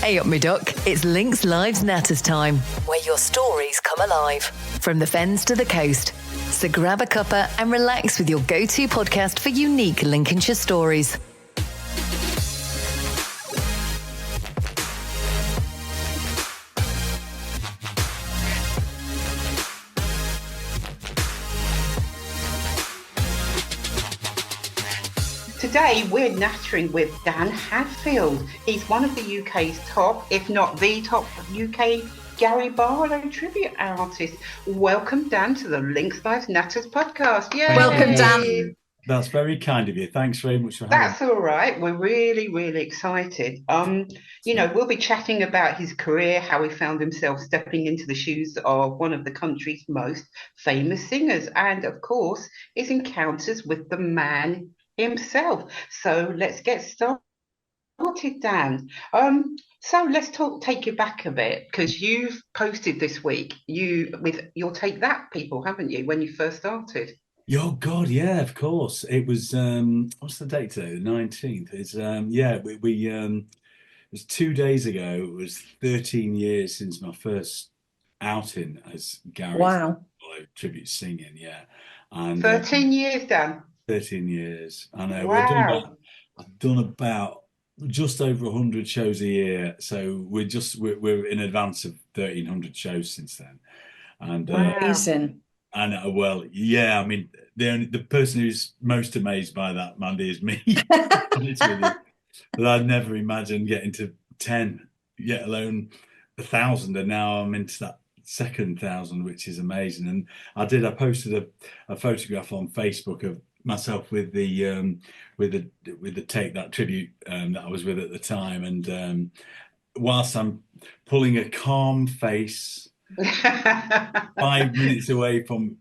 Hey up me duck, it's Links Live's Natters time, where your stories come alive. From the fens to the coast. So grab a cuppa and relax with your go-to podcast for unique Lincolnshire stories. Today we're nattering with Dan Hadfield. He's one of the UK's top, if not the top UK Gary Barlow tribute artist. Welcome, Dan, to the Links Live Natters podcast. Yay! Welcome, Dan. That's very kind of you. Thanks very much for having me. That's all right. We're really excited. We'll be chatting about his career, how he found himself stepping into the shoes of one of the country's most famous singers, and of course, his encounters with the man himself. So let's get started, Dan. So let's take you back a bit, because you've posted this week with your Take That people, haven't you, when you first started? Oh God, yeah, of course. It was what's the date today? The 19th. It's it was 2 days ago. It was 13 years since my first outing as Gary. Wow. Tribute singing, yeah. And 13 years, Dan. 13 years. I know. Wow. I've done about just over 100 shows a year, so we're in advance of 1,300 shows since then. And amazing. And well, yeah. I mean, the person who's most amazed by that, Mandy, is me. But I'd never imagined getting to 10, let alone 1,000, and now I'm into that second 1,000, which is amazing. And I posted a photograph on Facebook of myself with the Take That tribute that I was with at the time, and whilst I'm pulling a calm face 5 minutes away from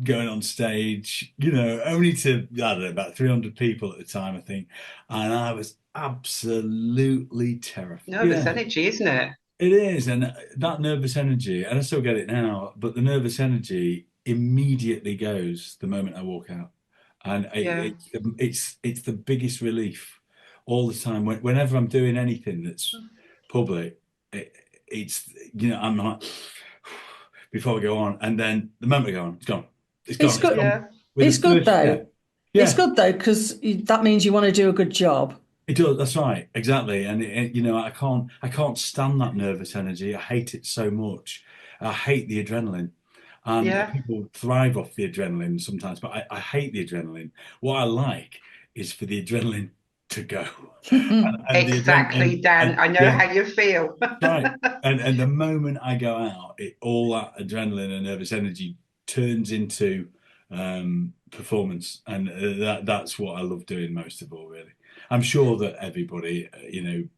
going on stage, only to, I don't know, about 300 people at the time, I think, and I was absolutely terrified. Nervous energy, isn't it? It is, and that nervous energy, and I still get it now, but the nervous energy immediately goes the moment I walk out. And it's the biggest relief all the time. Whenever I'm doing anything that's public, it's I'm like, before we go on, and then the moment we go on, it's gone. It's gone. It's good. Yeah. It's good though. Yeah. It's good though, because that means you want to do a good job. It does. That's right. Exactly. And I can't stand that nervous energy. I hate it so much. I hate the adrenaline. And people thrive off the adrenaline sometimes, but I hate the adrenaline. What I like is for the adrenaline to go. and exactly, Dan. I know how you feel. Right. And the moment I go out, all that adrenaline and nervous energy turns into performance. And that's what I love doing most of all, really. I'm sure that everybody,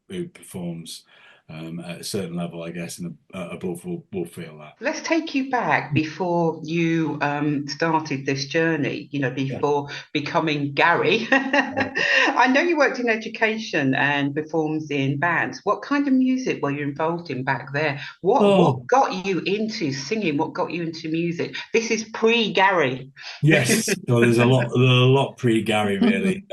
who performs at a certain level, I guess, and above will feel that. Let's take you back before you started this journey, before becoming Gary. I know you worked in education and performed in bands. What kind of music were you involved in back there? What got you into singing? What got you into music? This is pre-Gary. Yes, well, there's a lot pre-Gary, really,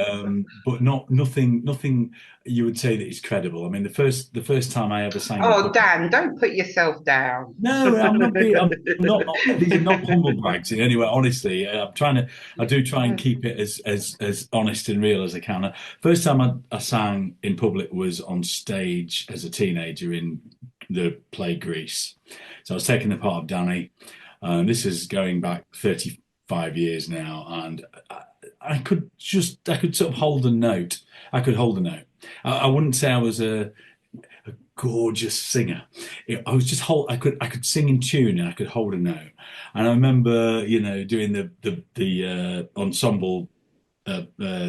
but nothing you would say that is credible. I mean, the first time I ever sang. Oh, Dan, don't put yourself down. No, I'm not. These are not humble brags in any way. Honestly, I do try and keep it as honest and real as I can. First time I sang in public was on stage as a teenager in the play Grease. So I was taking the part of Danny. This is going back 35 years now, and I could sort of hold a note. I could hold a note. I wouldn't say I was a gorgeous singer. I was just I could sing in tune and I could hold a note. And I remember, doing the ensemble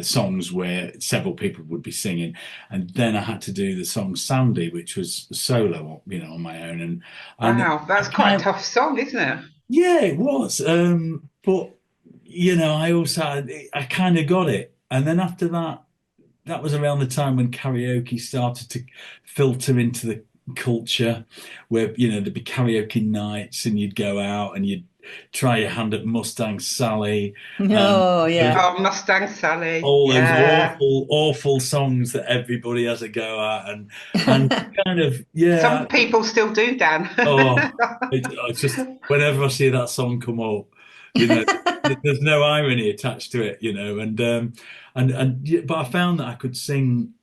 songs where several people would be singing, and then I had to do the song Sandy, which was solo, on my own. And wow, that's quite a tough song, isn't it? Yeah, it was. But I kind of got it, and then after that. That was around the time when karaoke started to filter into culture where, you know, there'd be karaoke nights and you'd go out and you'd try your hand at Mustang Sally. Oh, yeah. Oh, Mustang Sally. All those Yeah. awful songs that everybody has a go at, and kind of, Some yeah. people still do, Dan. Oh, it's just whenever I see that song come up, you know, there's no irony attached to it, you know, but I found that I could sing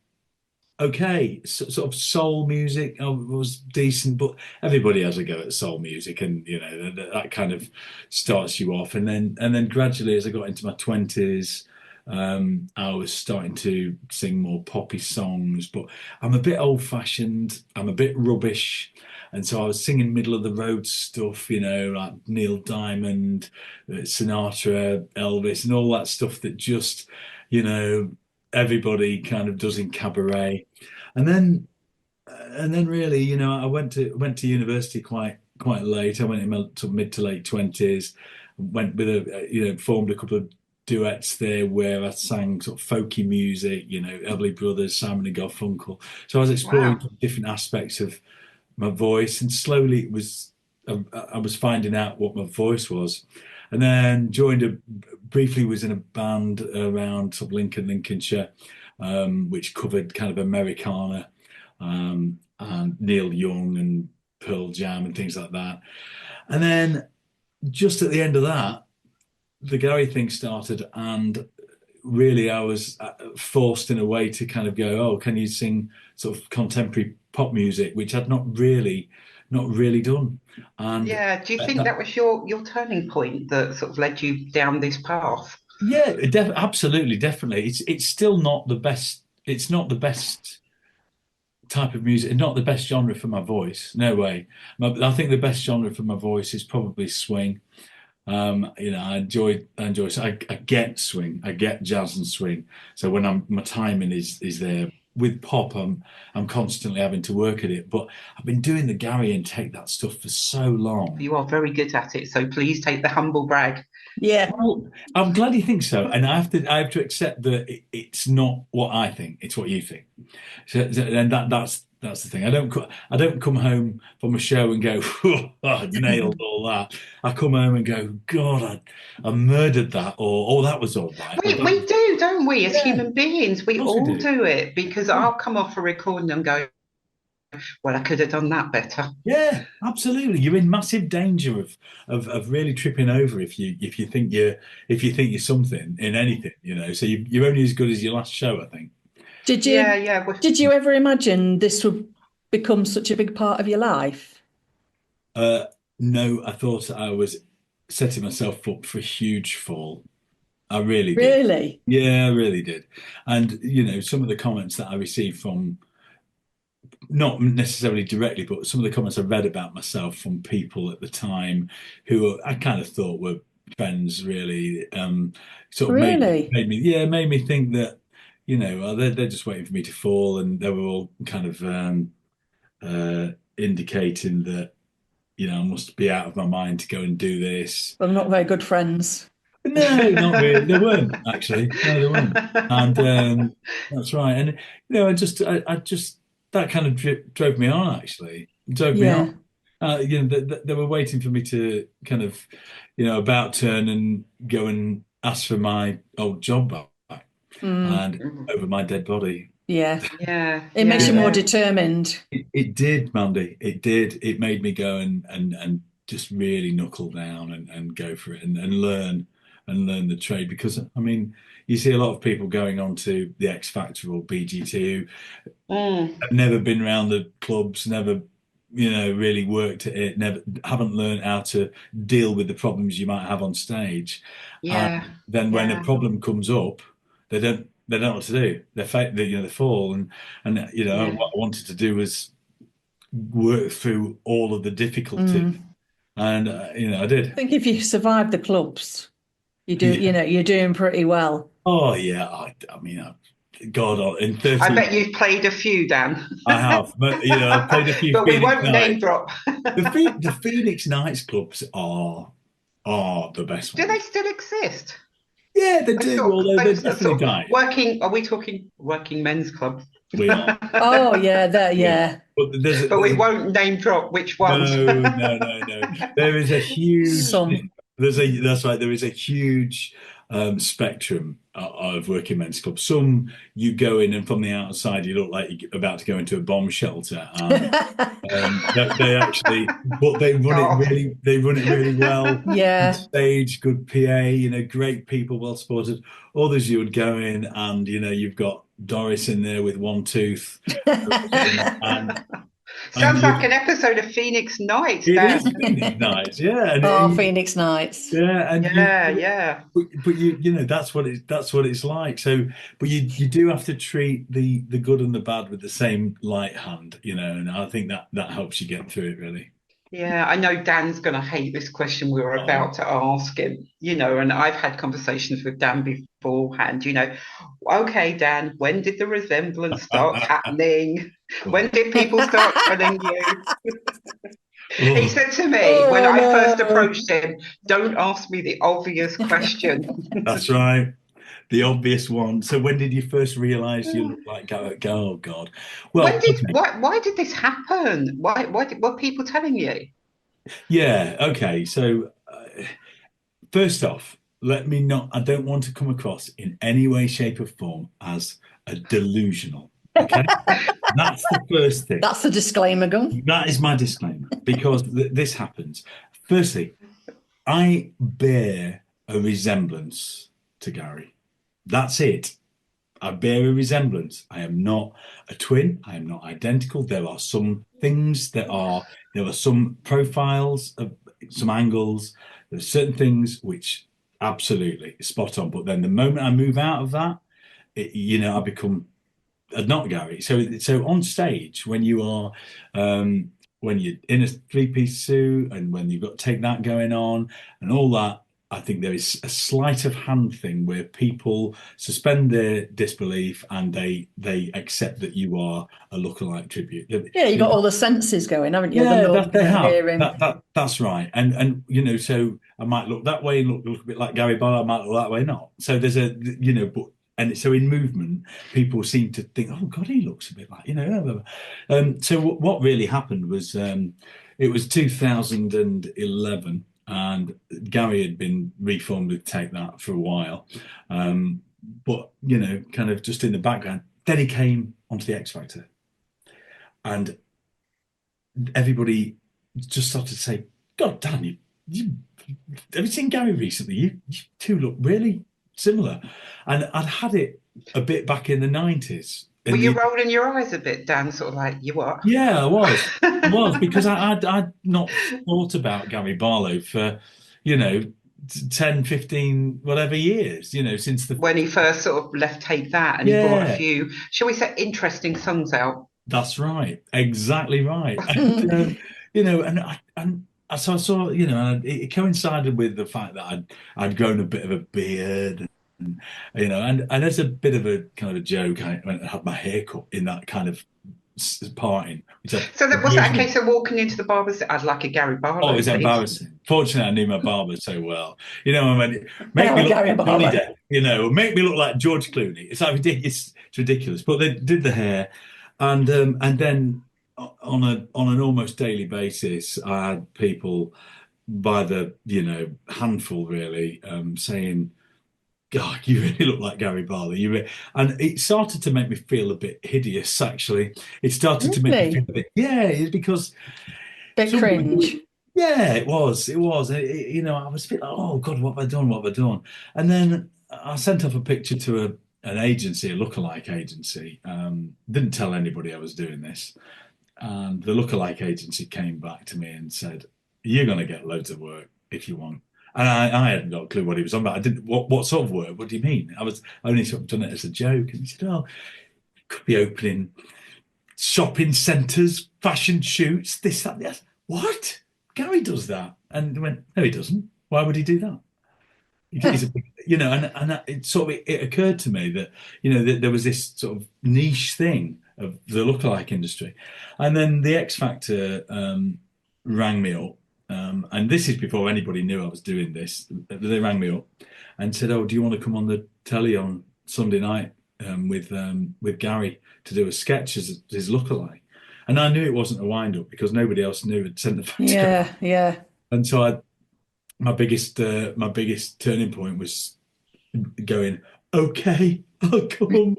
okay, sort of soul music. I was decent, but everybody has a go at soul music, and you know that kind of starts you off, and then gradually, as I got into my 20s, I was starting to sing more poppy songs. But I'm a bit old-fashioned. I'm a bit rubbish. And so I was singing middle of the road stuff, you know, like Neil Diamond, Sinatra, Elvis, and all that stuff that just, you know, everybody kind of does in cabaret. And then really, you know, I went to university quite late. I went in my mid to late 20s. Went with formed a couple of duets there where I sang sort of folky music, you know, Everly Brothers, Simon and Garfunkel. So I was exploring Wow. different aspects of my voice, and slowly I was finding out what my voice was, and then briefly was in a band around sort of Lincolnshire, which covered kind of Americana, and Neil Young and Pearl Jam and things like that. And then just at the end of that, the Gary thing started, and really I was forced in a way to kind of go, oh, can you sing sort of contemporary pop music, which I'd not really done. And Yeah. Do you think that was your turning point that sort of led you down this path? yeah, absolutely, definitely. It's still not the best. It's not the best type of music. Not the best genre for my voice. No way. I think the best genre for my voice is probably swing. You know, so I get swing, I get jazz and swing. So when my timing is there. With pop, I'm constantly having to work at it. But I've been doing the Gary and take that stuff for so long. You are very good at it, so please take the humble brag. Yeah. Well, I'm glad you think so, and I have to accept that it's not what I think; it's what you think. And that's the thing. I don't come home from a show and go, "Oh, I nailed all that." I come home and go, "God, I murdered that," or "Oh, that was all right." We do, don't we? As Yeah, human beings, we of course we all do. do it because I'll come off a recording and go, well, I could have done that better. Yeah, absolutely. You're in massive danger of really tripping over if you think you're something in anything, you know. So you're only as good as your last show, I think. Did you Yeah. did you ever imagine this would become such a big part of your life? No, I thought I was setting myself up for a huge fall. I really did. Really? Yeah, I really did. And you know, some of the comments that I received from, not necessarily directly, but some of the comments I read about myself from people at the time who I kind of thought were friends, really, sort of Really? made me think that, you know, they're just waiting for me to fall, and they were all kind of indicating that, you know, I must be out of my mind to go and do this. Well, not very good friends. No, not really. They weren't actually. No, they weren't. And that's right. And you know, I just that kind of drove me on. Actually, it drove me Yeah. on. You know, they were waiting for me to kind of, you know, about turn and go and ask for my old job back, Mm, and over my dead body. yeah. Yeah. It makes you Yeah. more determined. It did, Mandy. It did. It made me go and just really knuckle down and go for it and learn the trade, because I mean, you see a lot of people going on to the X Factor or BGT who Mm. have never been around the clubs, never, you know, really worked at it, never haven't learned how to deal with the problems you might have on stage. Yeah. And then when a Yeah. problem comes up, they don't know what to do. You know, they fall, and you know, Yeah. what I wanted to do was work through all of the difficulty, and you know, I I did. think if you survive the clubs, Yeah. you're doing pretty well. Oh yeah, I mean, God, in I 30, bet you've played a few, Dan. I have. But, you know, I've played a few But we Phoenix won't name nights. drop. The Phoenix Nights clubs are the best Do they ones. still exist? Yeah, they A do. sort of, Although they're a definitely sort of guys. working. Are we talking working men's club? We are. Oh yeah, there, We are. yeah. But But we won't name drop which ones. no. There is a huge. Some. That's right. There is a huge spectrum of working men's clubs. Some you go in and from the outside you look like you're about to go into a bomb shelter, and they actually, but they run it God. really. They run it really well. Good Yeah. stage, good PA. Great people, well supported. Others you would go in and you've got Doris in there with one tooth, and Sounds like you. an episode of Phoenix Nights, It Dan. is Phoenix Nights, yeah, Oh, Phoenix Nights. yeah, and Yeah, yeah. but that's what it's like. So, but you do have to treat the good and the bad with the same light hand, and I think that helps you get through it really. Yeah, I know Dan's going to hate this question we were Oh. about to ask him, and I've had conversations with Dan beforehand, Okay, Dan, when did the resemblance start happening? When did people start telling you? He said to me when I first approached him, don't ask me the obvious question. That's right. The obvious one. So when did you first realize you looked like oh God. Well, okay. Why did this happen? Were people telling you? Yeah, okay. So first off, I don't want to come across in any way, shape, or form as a delusional. Okay. That's the first thing. That's the disclaimer gun. That is my disclaimer because this happens. Firstly, I bear a resemblance to Gary. That's it. I bear a resemblance. I am not a twin. I am not identical. There are some things there are some profiles of some angles. There's certain things which absolutely spot on. But then the moment I move out of that, I become not Gary. So on stage when you are when you're in a three-piece suit and when you've got take that going on and all that, I think there is a sleight of hand thing where people suspend their disbelief and they accept that you are a lookalike tribute. Yeah, you got all the senses going, haven't you? Yeah, The look, they have. hearing. That's right. And so I might look that way and look a bit like Gary Barlow. I might look that way, not. So there's but. And so in movement, people seem to think, "Oh God, he looks a bit like." So what really happened was it was 2011, and Gary had been reformed with Take That for a while, but kind of just in the background. Then he came onto the X Factor, and everybody just started to say, "God, Dan, have you seen Gary recently? You two look really similar." And I'd had it a bit back in the 90s. Were you rolling your eyes a bit, Dan? Sort of like, you what? Yeah, I was because I'd not thought about Gary Barlow for 10, 15, whatever years, since when he first sort of left Take That and he brought a few, shall we say, interesting songs out. That's right, exactly right. And, so I saw, and it coincided with the fact that I'd grown a bit of a beard, and as a bit of a kind of a joke, I went and had my hair cut in that kind of parting. So that was that a case of walking into the barber's? I'd like a Gary Barlow. Oh, it was embarrassing. Fortunately, I knew my barber so well. I mean, make me look like Johnny Depp. Make me look like George Clooney. It's like ridiculous. It's ridiculous. But they did the hair, and then on an almost daily basis, I had people by the handful really saying, "God, you really look like Gary Barlow." And it started to make me feel a bit hideous. Actually, it started to make me feel a bit it's because bit cringe. Yeah, it was. I was a bit like, "Oh God, what have I done? What have I done?" And then I sent off a picture to an agency, a lookalike agency. Didn't tell anybody I was doing this. And the lookalike agency came back to me and said, "You're going to get loads of work if you want." And I hadn't got a clue what he was on about. I didn't. What sort of work? What do you mean? I only sort of done it as a joke. And he said, "Oh, could be opening shopping centres, fashion shoots, this, that, yes." What? Gary does that? And I went, "No, he doesn't. Why would he do that?" He's a big, and it sort of it occurred to me that that there was this sort of niche thing of the lookalike industry, and then the X Factor rang me up And this is before anybody knew I was doing this. They rang me up and said, "Oh, do you want to come on the telly on Sunday night with Gary to do a sketch as his lookalike?" And I knew it wasn't a wind up because nobody else knew had sent the photograph. Yeah. And so my biggest turning point was going, "Okay, I'll come,"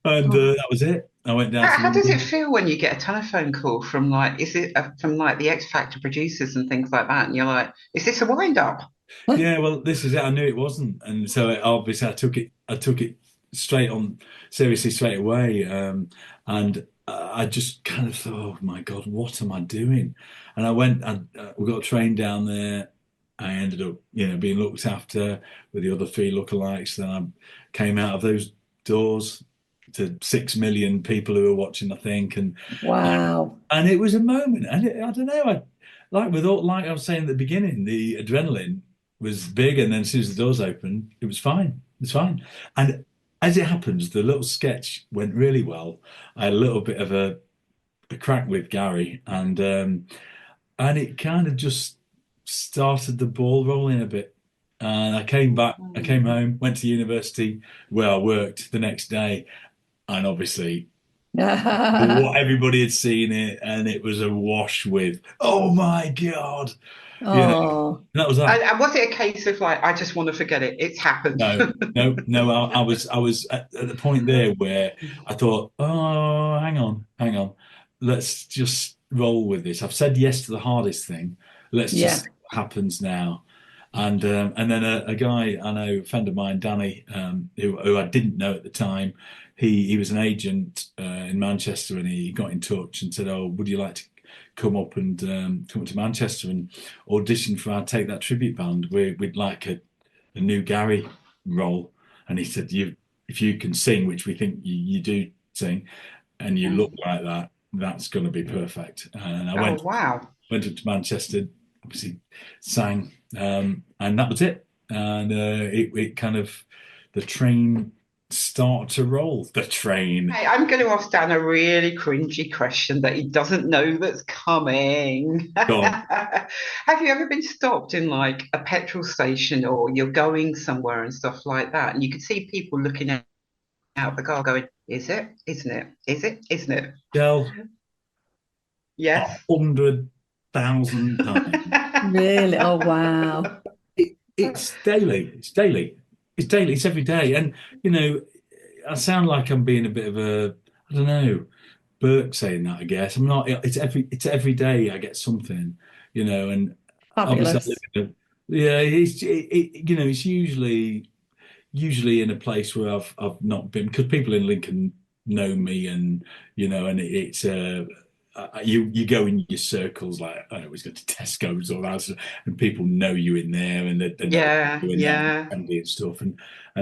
and that was it. I went down. How does it feel when you get a telephone call from like, is it from like the X Factor producers and things like that, and you're like, is this a wind up? Yeah, well, this is it. I knew it wasn't, and so obviously I took it seriously straight away, and I just kind of thought, "Oh my God, what am I doing?" And I went, and we got a train down there. I ended up, being looked after with the other three lookalikes. Then I came out of those doors to 6 million people who were watching, I think, and wow, and it was a moment, and I don't know, like I was saying at the beginning, the adrenaline was big, and then as soon as the doors opened, it was fine. It's fine, and as it happens, the little sketch went really well. I had a little bit of a crack with Gary, and it kind of just started the ball rolling a bit. And I came home, went to university where I worked the next day, and obviously everybody had seen it, and it was awash with, "Oh my God." oh, And that was that. And was it a case of like, I just want to forget it? It's happened. No. I was at the point there where I thought, "Oh, hang on. Let's just roll with this. I've said yes to the hardest thing. Let's just see what happens now." And then a guy I know, a friend of mine, Danny, who I didn't know at the time, he was an agent in Manchester, and he got in touch and said, "Oh, would you like to come up to Manchester and audition for our Take That tribute band? We'd like a new Gary role." And he said, "If you can sing, which we think you do sing, and you look like that, that's going to be perfect." And I went up to Manchester, obviously sang, and that was it. And it kind of, the train started to roll. The train. Hey, I'm going to ask Dan a really cringy question that he doesn't know that's coming. Go on. Have you ever been stopped in like a petrol station, or you're going somewhere and stuff like that, and you could see people looking out the car going, "Is it? Isn't it? Is it? Isn't it?" Del, Yes. 100,000 times. really? Oh wow. It's daily. It's daily. It's every day. And I sound like I'm being a bit of a, I don't know, Burke saying that. I guess I'm not. It's every day I get something, and Fabulous. obviously, yeah. It's usually in a place where I've not been, because people in Lincoln know me, and and it's you go in your circles, like I always go to Tesco's or that, and people know you in there, and they know you in there and stuff, and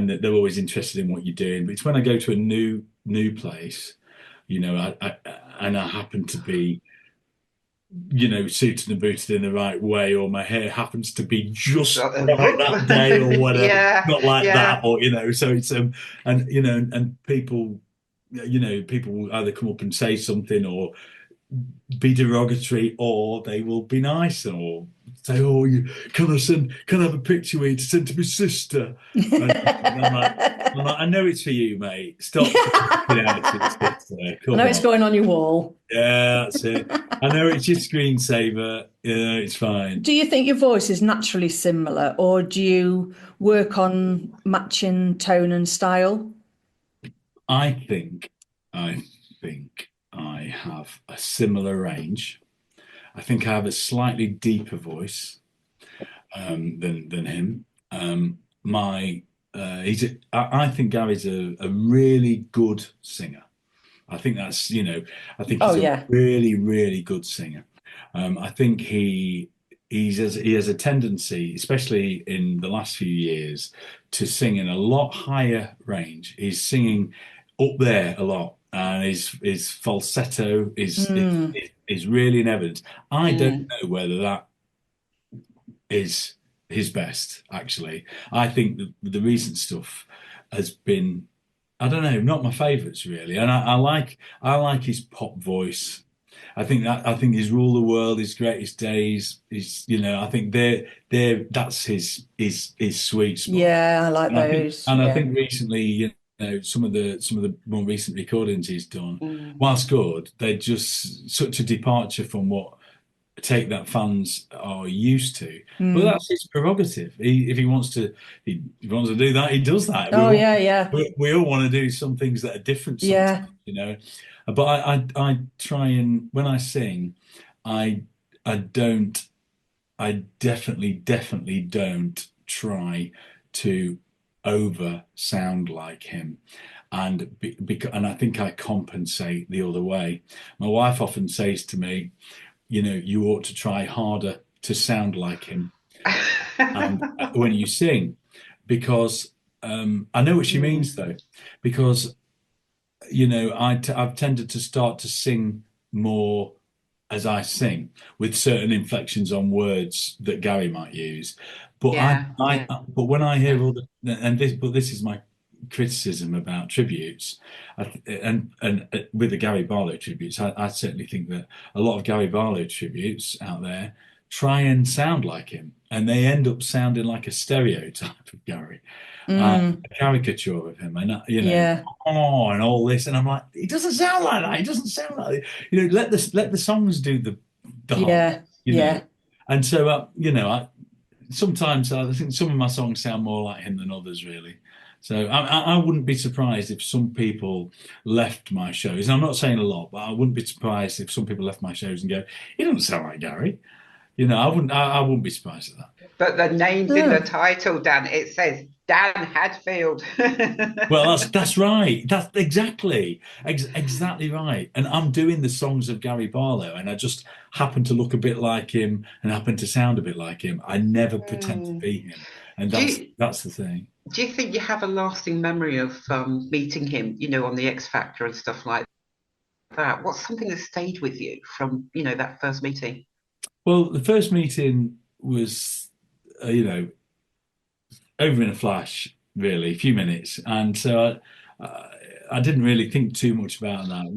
they're always interested in what you're doing. But it's when I go to a new place, I happen to be, suited and booted in the right way, or my hair happens to be just right that day or whatever, not like that, or so it's and people, people will either come up and say something or be derogatory, or they will be nice or say, "Oh, can I have a picture with you to send to my sister?" And I'm like, "I know it's for you, mate. Stop." Come I know it's going on your wall. Yeah, that's it. I know it's your screensaver. Yeah, it's fine. Do you think your voice is naturally similar, or do you work on matching tone and style? I think I have a similar range. I think I have a slightly deeper voice than him. I think Gary's a really good singer. I think that's, I think he's a really, really good singer. I think he has a tendency, especially in the last few years, to sing in a lot higher range. He's singing up there a lot, and his falsetto is really in evidence. I don't know whether that is his best, actually. I think the recent stuff has been, I don't know, not my favourites really. And I like his pop voice. I think his Rule the World, his Greatest Days, is, I think that's his sweet spot. Yeah, I like those. I think recently, some of the more recent recordings he's done, Mm. whilst good, they're just such a departure from what Take That fans are used to. But that's his prerogative. If he wants to do that, he does that. Oh, yeah. We all want to do some things that are different Yeah. sometimes, But I try, and when I sing, I definitely don't try to over sound like him. And and I think I compensate the other way. My wife often says to me, you ought to try harder to sound like him when you sing, because I know what she means, though, because I've tended to start to sing more as I sing, with certain inflections on words that Gary might use. But but when I hear all this is my criticism about tributes, and with the Gary Barlow tributes, I certainly think that a lot of Gary Barlow tributes out there try and sound like him, and they end up sounding like a stereotype of Gary, a caricature of him, and Yeah. and all this, and I'm like, he doesn't sound like that. He doesn't sound like let the songs do the Yeah. know. And so sometimes I think some of my songs sound more like him than others, really. So I wouldn't be surprised if some people left my shows. And I'm not saying a lot, but I wouldn't be surprised if some people left my shows and go, he doesn't sound like Gary. I wouldn't be surprised at that. But the name's in the title, Dan. It says Dan Hadfield. Well, that's right. That's exactly right. And I'm doing the songs of Gary Barlow, and I just happen to look a bit like him and happen to sound a bit like him. I never pretend to be him, and that's the thing. Do you think you have a lasting memory of meeting him, on the X Factor and stuff like that? What's something that stayed with you from, that first meeting? Well, the first meeting was, over in a flash, really, a few minutes, and so I didn't really think too much about that.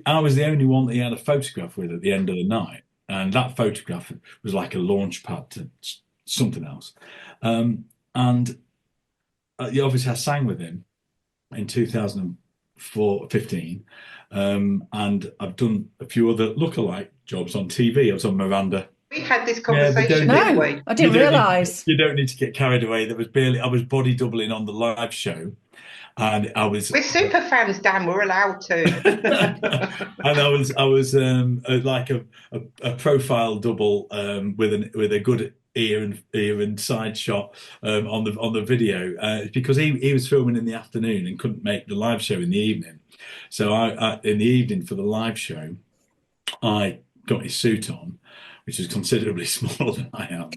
I was the only one that he had a photograph with at the end of the night, and that photograph was like a launch pad to something else. And obviously, I sang with him in 2015, and I've done a few other lookalike jobs on TV. I was on Miranda. We had this conversation, didn't we? I didn't realise. You don't need to get carried away. I was body doubling on the live show, and I was. We're super fans, Dan. We're allowed to. And I was like a profile double with a good ear and side shot on the video, because he was filming in the afternoon and couldn't make the live show in the evening. So I in the evening for the live show, I got his suit on, which is considerably smaller than I am,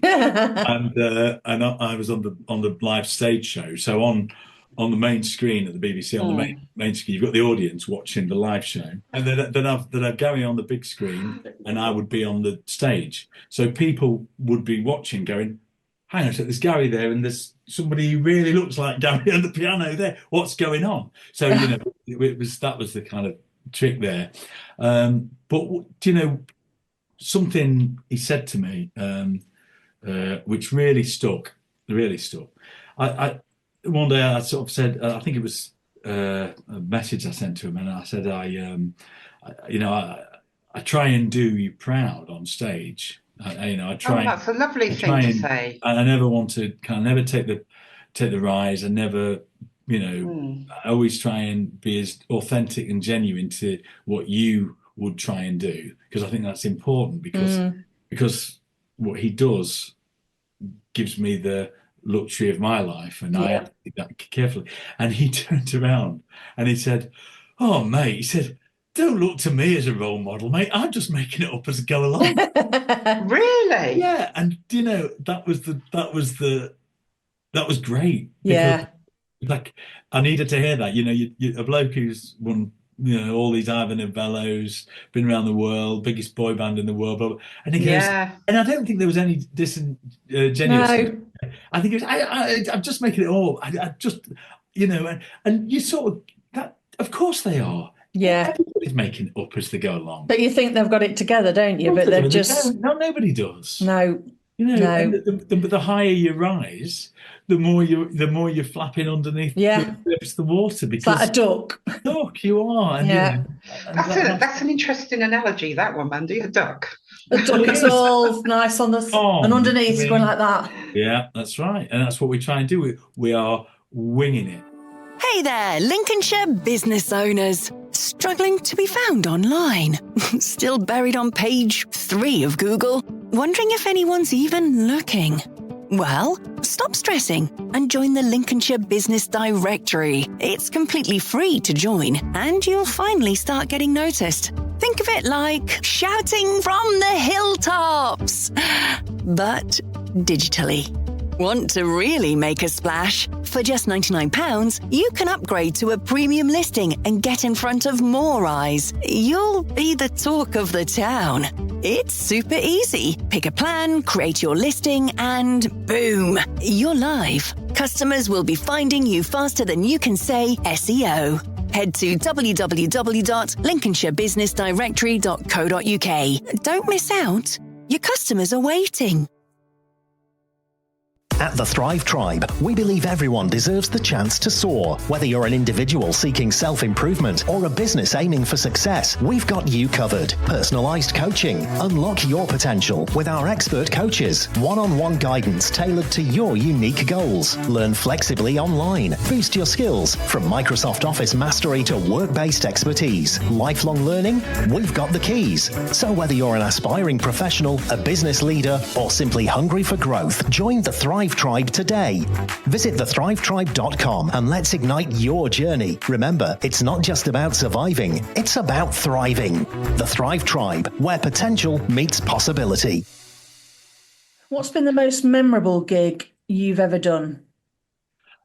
and I was on the live stage show. So on the main screen at the BBC, on the main screen, you've got the audience watching the live show, and then I'd Gary on the big screen, and I would be on the stage. So people would be watching, going, "Hang on, so there's Gary there, and there's somebody who really looks like Gary on the piano there. What's going on?" So that was the kind of trick there. But something he said to me, which really stuck. One day I sort of said, I think it was a message I sent to him, and I said, I try and do you proud on stage. I try. That's a lovely thing to say. And I never want to never take the rise. I never, I always try and be as authentic and genuine to what you would try and do, because I think that's important, because what he does gives me the luxury of my life, and I have to do that carefully. And he turned around and he said, "Oh, mate," he said, "don't look to me as a role model, mate. I'm just making it up as I go along." Really? Yeah, and that was great. Yeah. Like, I needed to hear that. A bloke who's won, all these Ivor Novellos, been around the world, biggest boy band in the world, blah, blah. And he goes, and I don't think there was any disingenuous. No. I think it was, I'm just making it all. I just, and you sort of that. Of course they are. Yeah. Everybody's making it up as they go along. But you think they've got it together, don't you? But they're just... No, nobody does. No. You know, No. and the higher you rise, the more you're flapping underneath the water, because it's like a duck. Duck, you are. And, yeah. You know, and That's an interesting analogy, that one, Mandy, a duck. A duck is all nice on the and underneath it's going like that. Yeah, that's right. And that's what we try and do. We are winging it. Hey there, Lincolnshire business owners. Struggling to be found online? Still buried on page 3 of Google? Wondering if anyone's even looking? Well, stop stressing and join the Lincolnshire Business Directory. It's completely free to join, and you'll finally start getting noticed. Think of it like shouting from the hilltops, but digitally. Want to really make a splash? For just £99, you can upgrade to a premium listing and get in front of more eyes. You'll be the talk of the town. It's super easy. Pick a plan, create your listing, and boom, you're live. Customers will be finding you faster than you can say SEO. Head to www.lincolnshirebusinessdirectory.co.uk. Don't miss out. Your customers are waiting. At the Thrive Tribe, we believe everyone deserves the chance to soar. Whether you're an individual seeking self-improvement or a business aiming for success, we've got you covered. Personalised coaching. Unlock your potential with our expert coaches. One-on-one guidance tailored to your unique goals. Learn flexibly online. Boost your skills from Microsoft Office mastery to work-based expertise. Lifelong learning? We've got the keys. So whether you're an aspiring professional, a business leader, or simply hungry for growth, join the Thrive Tribe today. Visit thethrivetribe.com and let's ignite your journey. Remember, it's not just about surviving, it's about thriving. The Thrive Tribe, where potential meets possibility. What's been the most memorable gig you've ever done?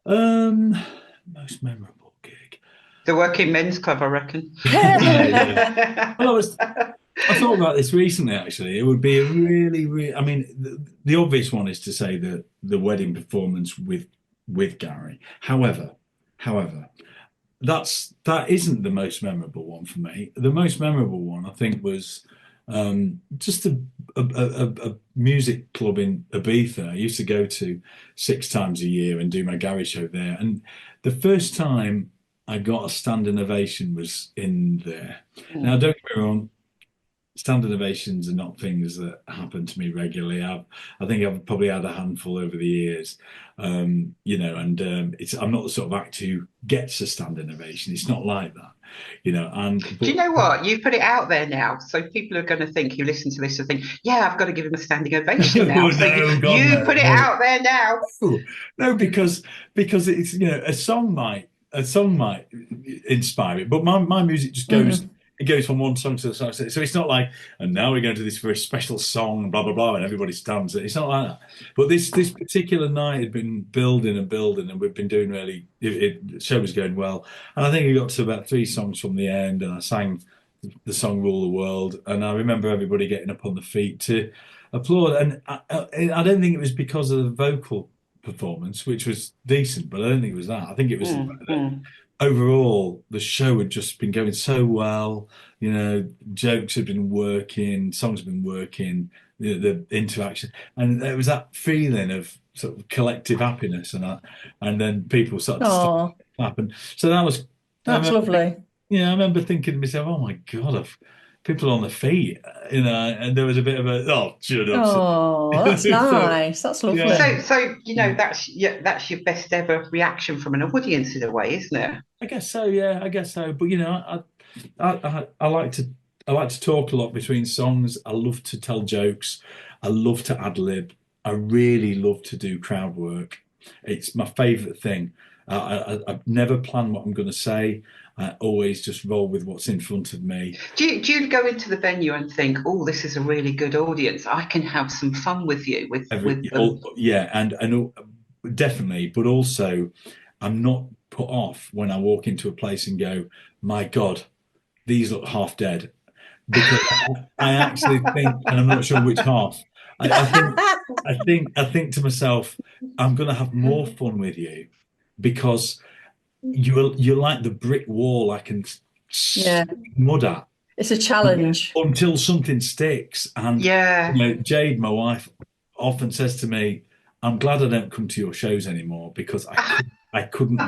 Most memorable gig. The Working Men's Club, I reckon. Yeah. Well, I thought about this recently, actually. It would be a really, I mean, the obvious one is to say that the wedding performance with Gary. However, that isn't the most memorable one for me. The most memorable one, I think, was just a music club in Ibiza. I used to go to 6 times a year and do my Gary show there. And the first time I got a standing ovation was in there. Now, don't get me wrong, standing ovations are not things that happen to me regularly. I think I've probably had a handful over the years, I'm not the sort of actor who gets a standing ovation. It's not like that, Do you know what? You've put it out there now, so people are going to think, who listen to this and think, yeah, I've got to give him a standing ovation now. Put it out there now. No, because it's a song might inspire it, but my music just goes. It goes from one song to the song. So it's not like, and now we're going to this very special song, blah, blah, blah, and everybody stands it. It's not like that. But this particular night had been building, and we've been doing the show was going well. And I think we got to about 3 songs from the end, and I sang the song Rule the World. And I remember everybody getting up on the feet to applaud. And I don't think it was because of the vocal performance, which was decent, but I don't think it was that. I think it was overall, the show had just been going so well. Jokes had been working, songs had been working, the interaction, and there was that feeling of sort of collective happiness, and then people started to clap, and so that's lovely. Yeah, I remember thinking to myself, "Oh my God, people on the feet," and there was a bit of a shut up. Oh, that's nice. That's lovely. Yeah. So that's your best ever reaction from an audience in a way, isn't it? I guess so. Yeah, I guess so. But I like to talk a lot between songs. I love to tell jokes. I love to ad lib. I really love to do crowd work. It's my favourite thing. I've never planned what I'm going to say. I always just roll with what's in front of me. Do you go into the venue and think, oh, this is a really good audience, I can have some fun with you? With them? Yeah, and definitely. But also, I'm not put off when I walk into a place and go, my God, these look half dead. Because I actually think, and I'm not sure which half, I think to myself, I'm going to have more fun with you because you're like the brick wall I can Yeah. mud at. It's a challenge. Until something sticks. And Yeah. Jade, my wife, often says to me, I'm glad I don't come to your shows anymore because I couldn't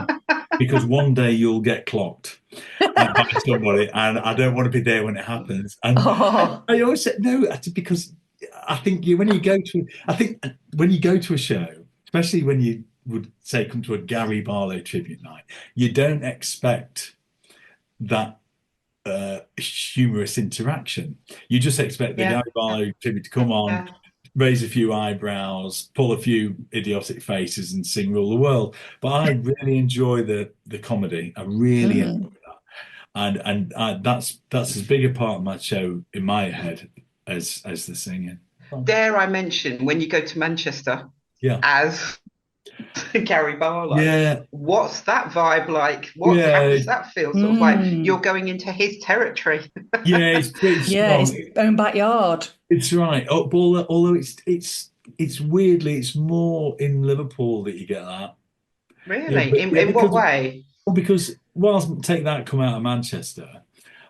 because one day you'll get clocked by somebody and I don't want to be there when it happens. And I always said no, because I think when you go to a show, especially when you would say come to a Gary Barlow tribute night, you don't expect that humorous interaction. You just expect the Gary Barlow tribute to come on, raise a few eyebrows, pull a few idiotic faces, and sing "Rule the World." But I really enjoy the comedy. I really enjoy that, and that's as big a part of my show in my head as the singing. Dare I mention when you go to Manchester as Gary Barlow? Yeah. What's that vibe like? How does that feel? Sort of like you're going into his territory. Yeah, it's his own backyard. It's right. Although it's weirdly, it's more in Liverpool that you get that. Really? In what way? Well, because whilst Take That come out of Manchester,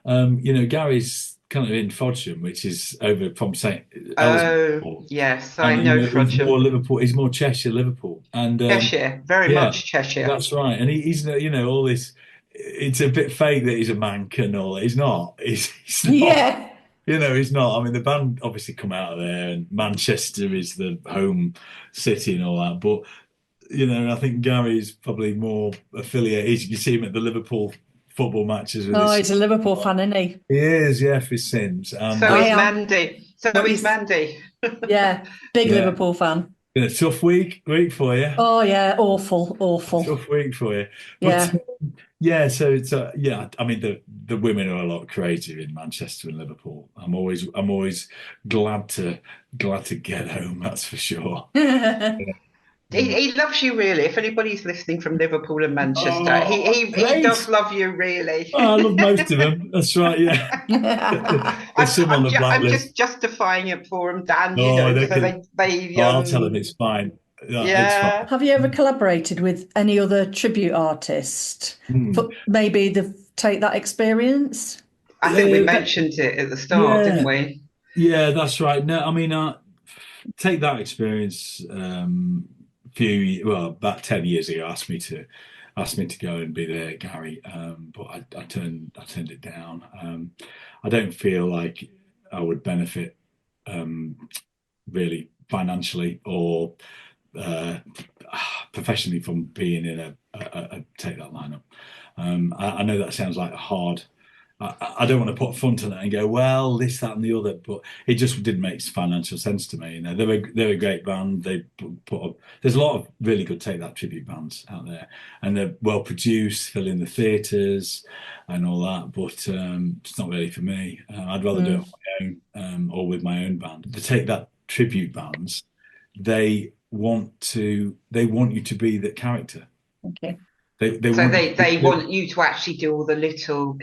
Gary's kind of in Frodsham, which is over from St. Oh, yes, I know Frodsham. He's more Liverpool. He's more Cheshire, Liverpool, and Cheshire, very much Cheshire. That's right. And he's all this. It's a bit fake that he's a mank and all. He's not. He's not. Yeah. He's not. I mean, the band obviously come out of there, and Manchester is the home city and all that. But I think Gary's probably more affiliated. You see him at the Liverpool football matches. He's a Liverpool fan, isn't he? He is, yeah, for his sins. So is Mandy. Is Mandy. Yeah, big Liverpool fan. Been a tough week for you. Oh yeah, awful. Tough week for you. But, so it's I mean the women are a lot crazier in Manchester and Liverpool. I'm always glad to get home. That's for sure. He loves you really. If anybody's listening from Liverpool and Manchester, he does love you really. I love most of them. That's right. Yeah. I'm just justifying it for him, Dan. I'll tell them it's fine. It's fine. Have you ever collaborated with any other tribute artist? Maybe the Take That experience. I think we mentioned it at the start, didn't we? Yeah, that's right. No, I mean, Take That experience. About 10 years ago, asked me to go and be there, Gary, but I turned it down. I don't feel like I would benefit really financially or professionally from being in a Take That lineup. I know that sounds like a hard. I don't want to put a front on it and go, well, this, that, and the other, but it just didn't make financial sense to me. They're a great band. They put up. There's a lot of really good Take That tribute bands out there, and they're well produced, fill in the theatres and all that. But it's not really for me. I'd rather do it on my own or with my own band. The Take That tribute bands, they want you to be that character. Okay. They want you to actually do all the little,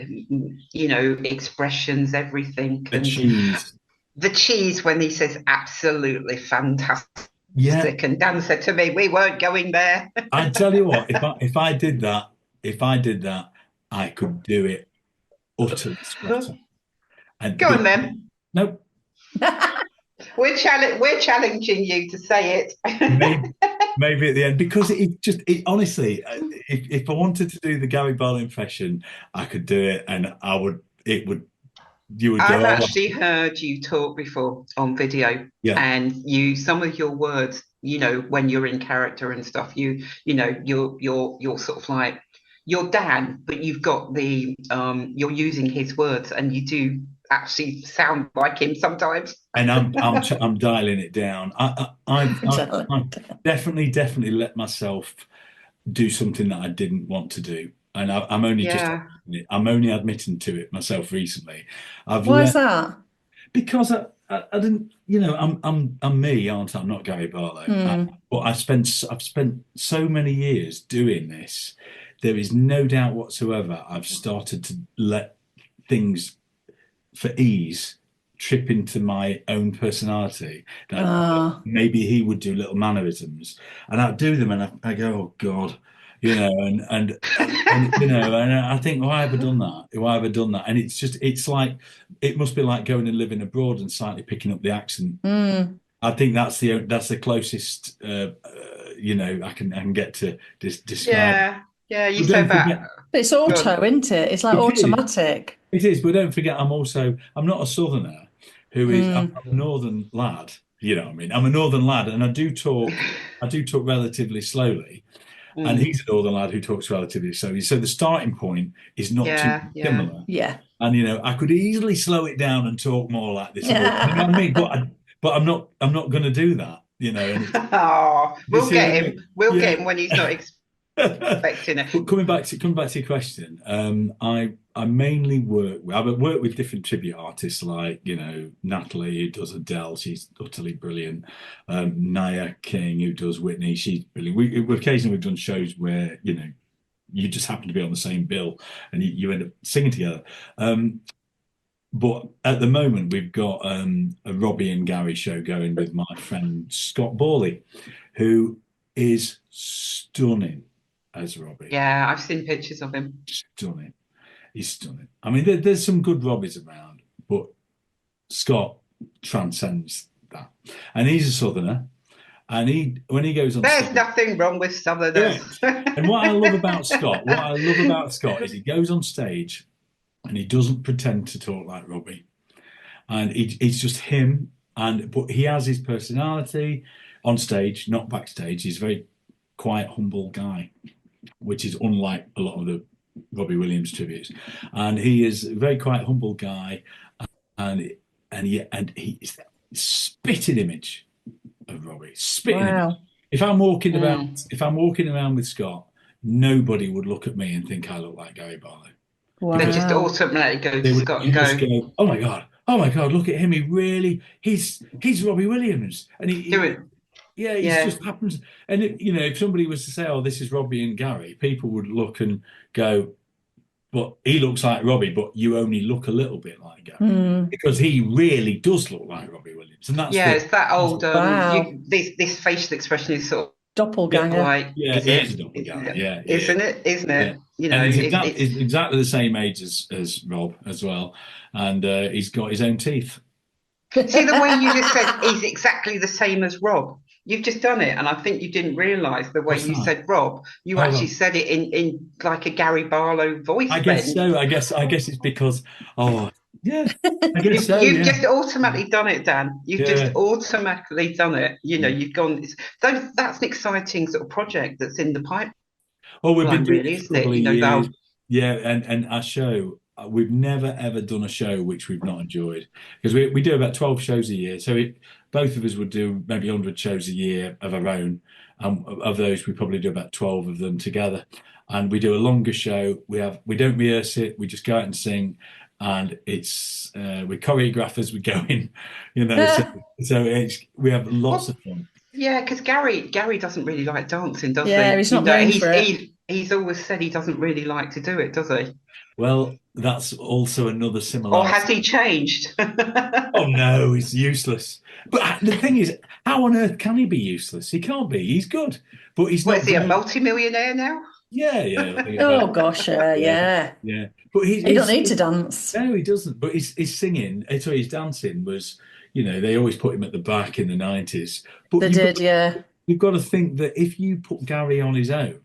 expressions, everything. The cheese when he says absolutely fantastic. Yeah. And Dan said to me, we weren't going there. I tell you what, if I did that, I could do it utterly spot on. Go on then. Nope. We're challenging you to say it. Maybe at the end, because it honestly, if I wanted to do the Gary Barlow impression, I could do it, and you would go. I've actually heard you talk before on video, and some of your words, when you're in character and stuff, you're sort of like you're Dan, but you've got the you're using his words, and you do actually sound like him sometimes. And I'm dialing it down. I definitely let myself do something that I didn't want to do, and I'm only admitting to it myself recently. Why is that? Because I didn't, I'm me, aren't I? I'm not Gary Barlow. But I've spent so many years doing this. There is no doubt whatsoever I've started to let things for ease trip into my own personality. Maybe he would do little mannerisms, and I'd do them, and I go, oh God, you know, and you know, and I think, why have I done that? Why have I done that? And it's like, it must be like going and living abroad and slightly picking up the accent. I think that's the closest, you know, I can get to describe. Yeah. You But say don't about. forget, It's auto, isn't it? It's like it is. automatic. It is, but don't forget, I'm not a southerner who is, I'm a northern lad. You know what I mean? I'm a northern lad, and I do talk relatively slowly, and he's a northern lad who talks relatively slowly. So the starting point is not too Yeah. similar. Yeah. And you know, I could easily slow it down and talk more like this. You know what I mean? But I'm not going to do that. You know, and Oh, you we'll see what get I him. mean? We'll Yeah. get him when he's not expecting it. But coming back to your question, I mainly I've worked with different tribute artists, like, you know, Natalie, who does Adele, she's utterly brilliant. Naya King, who does Whitney, she's brilliant. Occasionally we've done shows where, you know, you just happen to be on the same bill and you end up singing together. But at the moment we've got a Robbie and Gary show going with my friend Scott Borley, who is stunning as Robbie. Yeah, I've seen pictures of him. Stunning. He's stunning. I mean, there's some good Robbies around, but Scott transcends that. And he's a southerner. And when he goes on There's stage, nothing wrong with Southerners. and what I love about Scott is he goes on stage and he doesn't pretend to talk like Robbie. And it's just him. But he has his personality on stage, not backstage. He's a very quiet, humble guy, which is unlike a lot of the Robbie Williams tributes. And he is a very quiet, humble guy, and he's that spitting image of Robbie. Spitting image. If I'm walking around with Scott, nobody would look at me and think I look like Gary Barlow. Wow. They just automatically go to Scott and go, oh my God, look at him. He's Robbie Williams. And he just happens. And you know, if somebody was to say, "Oh, this is Robbie and Gary," people would look and go, "But he looks like Robbie, but you only look a little bit like Gary," because he really does look like Robbie Williams." And that's it's that old. Wow. This facial expression is sort of doppelganger. like, it is a doppelganger. Yeah, isn't it? Isn't it? Yeah. You know, and he's exactly the same age as Rob as well, and he's got his own teeth. See, the way you just said he's exactly the same as Rob. You've just done it, and I think you didn't realise the way you said Rob. You actually said it in like a Gary Barlow voice. I guess so. I guess it's because I guess so. You've just automatically done it, Dan. You've just automatically done it. You know, you've gone. That's an exciting sort of project that's in the pipeline. Oh, we've been doing it for a couple of years. Yeah, and our show. We've never ever done a show which we've not enjoyed, because we do about 12 shows a year. So both of us would do maybe 100 shows a year of our own. Of those, we probably do about 12 of them together. And we do a longer show. We don't rehearse it. We just go out and sing, and it's we choreograph as we go in. You know, so we have lots of fun. Yeah, because Gary doesn't really like dancing, does he? Yeah, he's not known for it. He's always said he doesn't really like to do it, does he? Well, that's also another similarity. Or has he changed? Oh no, he's useless. But the thing is, how on earth can he be useless? He can't be. He's good, but he's not. Is he a multi-millionaire now? Yeah. Oh gosh, yeah. But he doesn't need to dance. No, he doesn't. But his singing, his dancing was, you know, they always put him at the back in the 90s. But you've got to think that if you put Gary on his own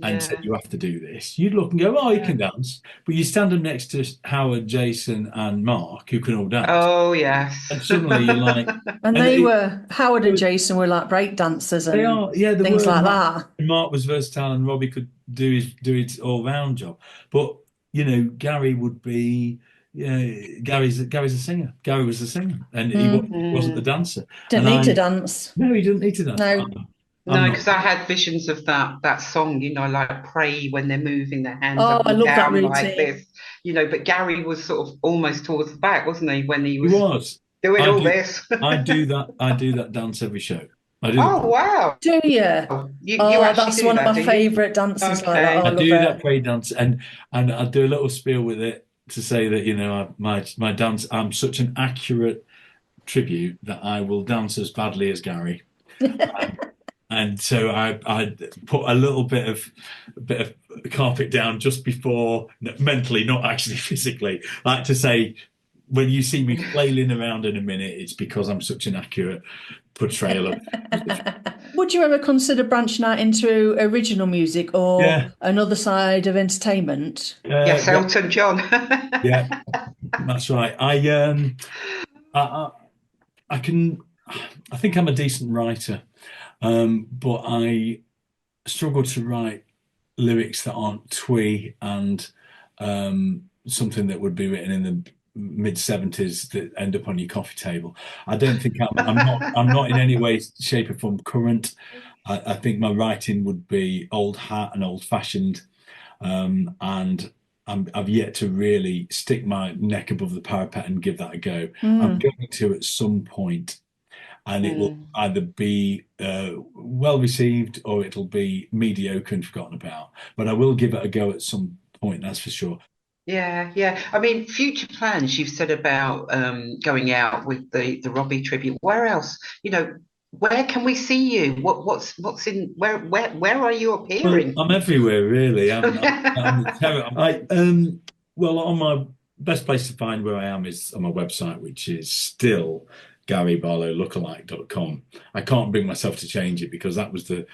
and said you have to do this, you'd look and go, oh, he can dance. But you stand him next to Howard, Jason, and Mark, who can all dance. Oh yes. And suddenly you're like, and Howard and Jason were like break dancers and things like that. Mark was versatile, and Robbie could do his all round job. But you know, Gary would be. Yeah, Gary's a singer. Gary was the singer, and he wasn't the dancer. Didn't need to dance. No, he didn't need to dance. No, because I had visions of that song, you know, like Pray, when they're moving their hands up I and love down that like this, you know. But Gary was sort of almost towards the back, wasn't he, when he was doing all this? I do that dance every show. I do. Oh wow! Do you? That's one of my favourite dances. Okay. Like that. I do that Pray dance, and I do a little spiel with it to say that, you know, my dance. I'm such an accurate tribute that I will dance as badly as Gary. And so I put a bit of carpet down just before, mentally, not actually physically. I like to say, when you see me flailing around in a minute, it's because I'm such an accurate portrayal of. Would you ever consider branching out into original music or another side of entertainment? Yes, Elton John. Yeah, that's right. I think I'm a decent writer, but I struggle to write lyrics that aren't twee and something that would be written in the mid-70s that end up on your coffee table. I don't think I'm not in any way, shape, or form current. I think my writing would be old hat and old-fashioned, and I've yet to really stick my neck above the parapet and give that a go. I'm going to at some point, and it will either be well received or it'll be mediocre and forgotten about. But I will give it a go at some point, that's for sure. Yeah. I mean, future plans you've said about going out with the Robbie tribute. Where else? Where can we see you? What's in where are you appearing? Well, I'm everywhere, really. I'm well, on my best place to find where I am is on my website, which is still GaryBarlowLookalike.com. I can't bring myself to change it because that was the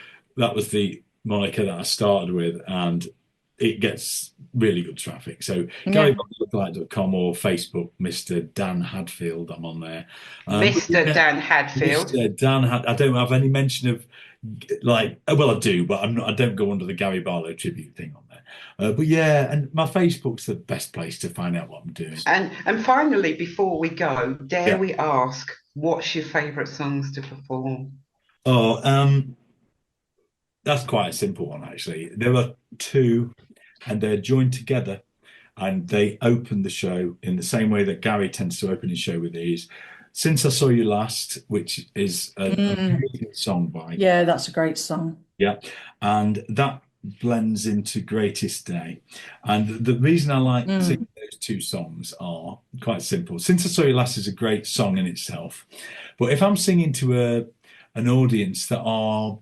moniker that I started with, and it gets really good traffic. So GaryBarlowLookalike.com or Facebook, Mr. Dan Hadfield. I'm on there. Mr. Dan Hadfield. Mr. Dan I don't have any mention of, like, well, I do, but I don't go under the Gary Barlow tribute thing on there. But yeah, and my Facebook's the best place to find out what I'm doing. And finally, before we go, dare we ask, what's your favourite songs to perform? Oh, that's quite a simple one, actually. There are two, and they're joined together, and they open the show in the same way that Gary tends to open his show with these. Since I Saw You Last, which is an amazing song by. Yeah, that's a great song. Yeah, and that blends into Greatest Day. And the reason I like singing those two songs are quite simple. Since I Saw You Last is a great song in itself, but if I'm singing to an audience that are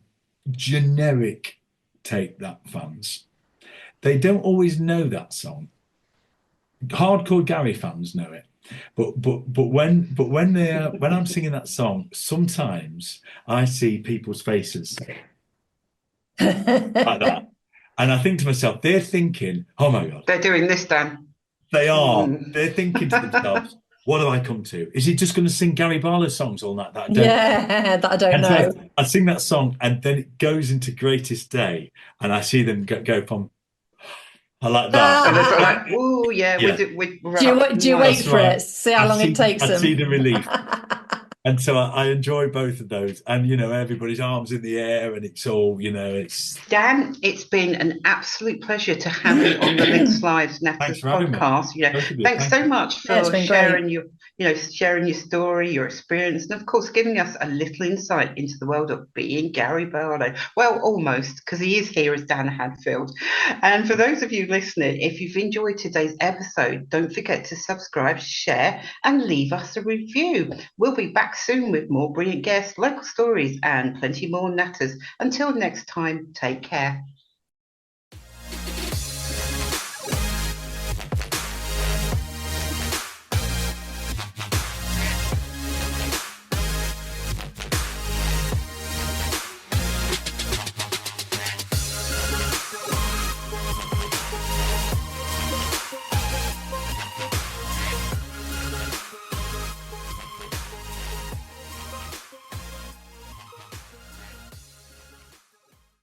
generic Take That fans, they don't always know that song. Hardcore Gary fans know it. But when I'm singing that song, sometimes I see people's faces like that, and I think to myself, they're thinking, "Oh my God, they're doing this, Dan." They are. They're thinking to themselves, "What have I come to? Is he just going to sing Gary Barlow songs all night?" That I don't know. So I sing that song, and then it goes into Greatest Day, and I see them go from. I like that. And it's like, oh yeah. Do you wait for it? See how long it takes them. I see the relief. And so I enjoy both of those. And, everybody's arms in the air, and it's all, it's... Dan, it's been an absolute pleasure to have you on the Links Lives Natters podcast. Thanks so much for sharing your story, your experience, and of course giving us a little insight into the world of being Gary Barlow. Well, almost, because he is here as Dan Hadfield. And for those of you listening, if you've enjoyed today's episode, don't forget to subscribe, share, and leave us a review. We'll be back soon with more brilliant guests, local stories, and plenty more natters. Until next time, take care.